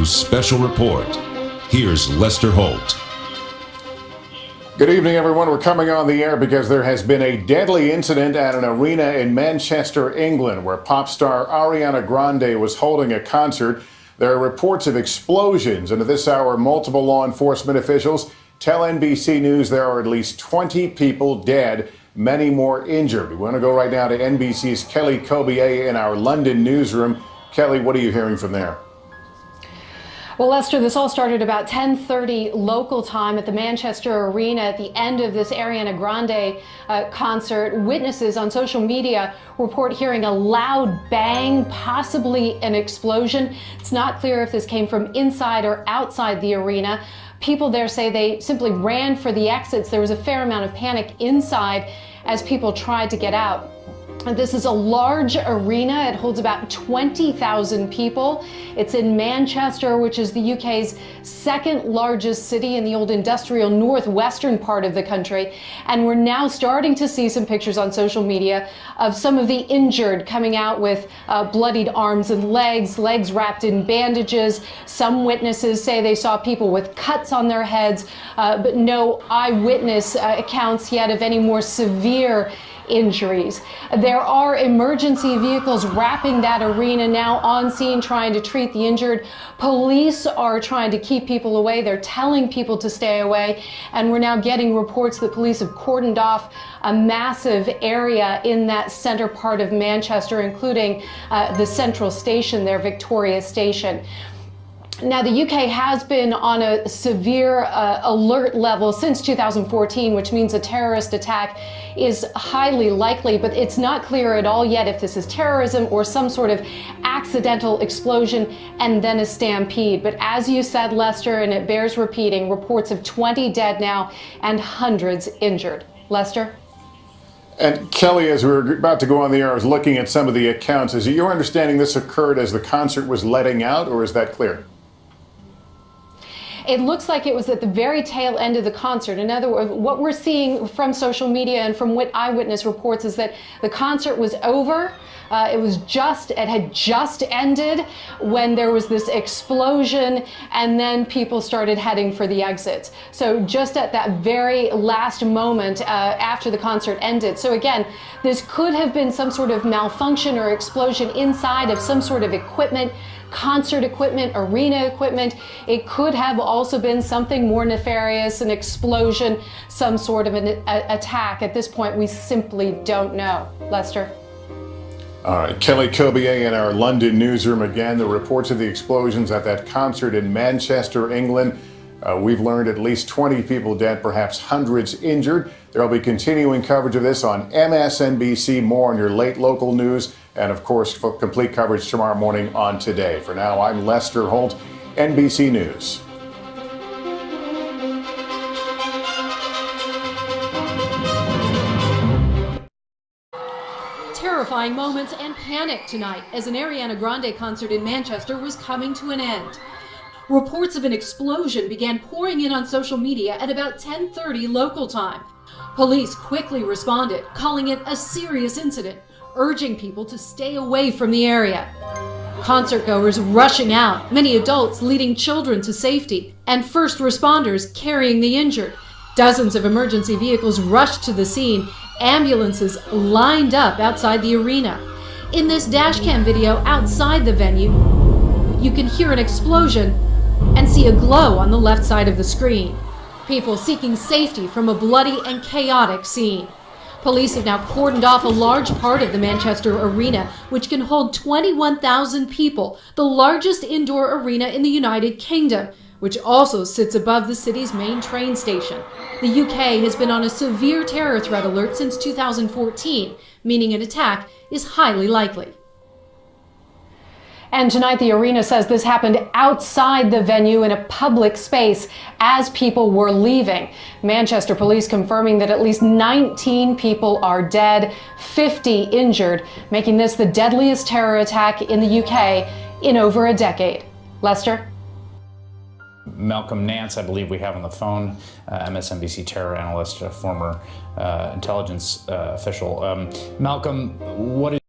News Special Report. Here's Lester Holt. Good evening, everyone. We're coming on the air because there has been a deadly incident at an arena in Manchester, England, where pop star Ariana Grande was holding a concert. There are reports of explosions, and at this hour, multiple law enforcement officials tell NBC News there are at least 20 people dead, many more injured. We want to go right now to NBC's Kelly Cobier in our London newsroom. Kelly, what are you hearing from there? Well, Lester, this all started about 10:30 local time at the Manchester Arena at the end of this Ariana Grande concert. Witnesses on social media report hearing a loud bang, possibly an explosion. It's not clear if this came from inside or outside the arena. People there say they simply ran for the exits. There was a fair amount of panic inside as people tried to get out. This is a large arena. It holds about 20,000 people. It's in Manchester, which is the UK's second largest city in the old industrial northwestern part of the country. And we're now starting to see some pictures on social media of some of the injured coming out with bloodied arms and legs wrapped in bandages. Some witnesses say they saw people with cuts on their heads, but no eyewitness accounts yet of any more severe injuries. There are emergency vehicles wrapping that arena now on scene trying to treat the injured. Police are trying to keep people away. They're telling people to stay away. And we're now getting reports that police have cordoned off a massive area in that center part of Manchester, including the central station there, Victoria Station. Now, the UK has been on a severe alert level since 2014, which means a terrorist attack is highly likely, but it's not clear at all yet if this is terrorism or some sort of accidental explosion and then a stampede. But as you said, Lester, and it bears repeating, reports of 20 dead now and hundreds injured. Lester? And Kelly, as we were about to go on the air, I was looking at some of the accounts. Is it your understanding this occurred as the concert was letting out, or is that clear? It looks like it was at the very tail end of the concert. In other words, what we're seeing from social media and from what eyewitness reports is that the concert was over. It had just ended when there was this explosion, and then people started heading for the exits. So just at that very last moment after the concert ended. So again, this could have been some sort of malfunction or explosion inside of some sort of equipment, concert equipment, arena equipment. It could have also been something more nefarious, an explosion, some sort of an attack. At this point, we simply don't know. Lester? All right, Kelly Cobier in our London newsroom again. The reports of the explosions at that concert in Manchester, England. We've learned at least 20 people dead, perhaps hundreds injured. There will be continuing coverage of this on MSNBC. More on your late local news. And of course, for complete coverage tomorrow morning on Today. For now, I'm Lester Holt, NBC News. Terrifying moments and panic tonight as an Ariana Grande concert in Manchester was coming to an end. Reports of an explosion began pouring in on social media at about 10:30 local time. Police quickly responded, calling it a serious incident, urging people to stay away from the area. Concertgoers rushing out, many adults leading children to safety, and first responders carrying the injured. Dozens of emergency vehicles rushed to the scene, ambulances lined up outside the arena. In this dashcam video outside the venue, you can hear an explosion and see a glow on the left side of the screen. People seeking safety from a bloody and chaotic scene. Police have now cordoned off a large part of the Manchester Arena, which can hold 21,000 people, the largest indoor arena in the United Kingdom, which also sits above the city's main train station. The UK has been on a severe terror threat alert since 2014, meaning an attack is highly likely. And tonight, the arena says this happened outside the venue in a public space as people were leaving. Manchester police confirming that at least 19 people are dead, 50 injured, making this the deadliest terror attack in the UK in over a decade. Lester? Malcolm Nance, I believe we have on the phone, MSNBC terror analyst, a former intelligence official. Malcolm, what is